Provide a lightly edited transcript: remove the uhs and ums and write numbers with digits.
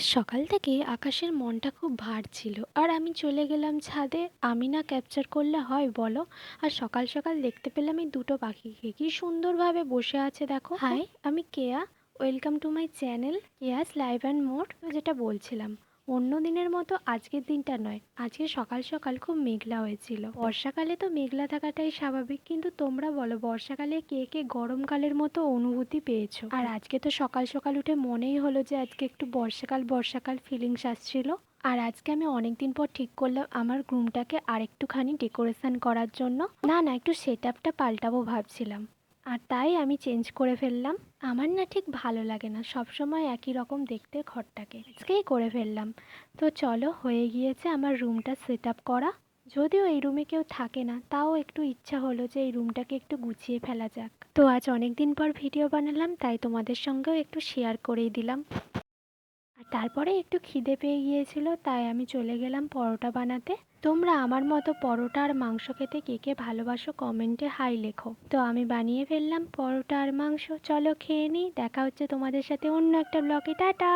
আজ সকাল থেকে আকাশের মনটা খুব ভার ছিল আর আমি চলে গেলাম ছাদে। আমি না ক্যাপচার করলে হয় বলো? আর সকাল সকাল দেখতে পেলাম এই দুটো পাখিকে, কি সুন্দরভাবে বসে আছে দেখো। হাই, আমি Keya. Welcome to my channel Keya's live and mode. যেটা বলছিলাম, অন্য দিনের মতো আজকের দিনটা নয়। আজকে সকাল সকাল খুব মেঘলা হয়েছিল। বর্ষাকালে তো মেঘলা থাকাটাই স্বাভাবিক, কিন্তু তোমরা বলো বর্ষাকালে কে কে গরমকালের মতো অনুভূতি পেয়েছো? আর আজকে তো সকাল সকাল উঠে মনেই হলো যে আজকে একটু বর্ষাকাল বর্ষাকাল ফিলিংস আসছিল। আর আজকে আমি অনেকদিন পর ঠিক করলাম আমার রুমটাকে আরেকটুখানি ডেকোরেশন করার জন্য। না একটু সেট আপটা পাল্টাবো ভাবছিলাম, আর তাই আমি চেঞ্জ করে ফেললাম। আমার না ঠিক ভালো লাগে না সবসময় একই রকম দেখতে ঘরটাকে, আজকেই করে ফেললাম। তো চলো, হয়ে গিয়েছে আমার রুমটা সেট আপ করা। যদিও এই রুমে কেউ থাকে না, তাও একটু ইচ্ছা হলো যে এই রুমটাকে একটু গুছিয়ে ফেলা যাক। তো আজ অনেক দিন পর ভিডিও বানালাম, তাই তোমাদের সঙ্গেও একটু শেয়ার করেই দিলাম। আর তারপরে একটু খিদে পেয়ে গিয়েছিল, তাই আমি চলে গেলাম পরোটা বানাতে। তোমরা আমার মতো পরোটা আর মাংস খেতে কে কে ভালোবাসো কমেন্টে হাই লেখো। তো আমি বানিয়ে ফেললাম পরোটা আর মাংস। চলো খেয়ে নিই, দেখা হচ্ছে তোমাদের সাথে অন্য একটা ব্লগে। টাটা।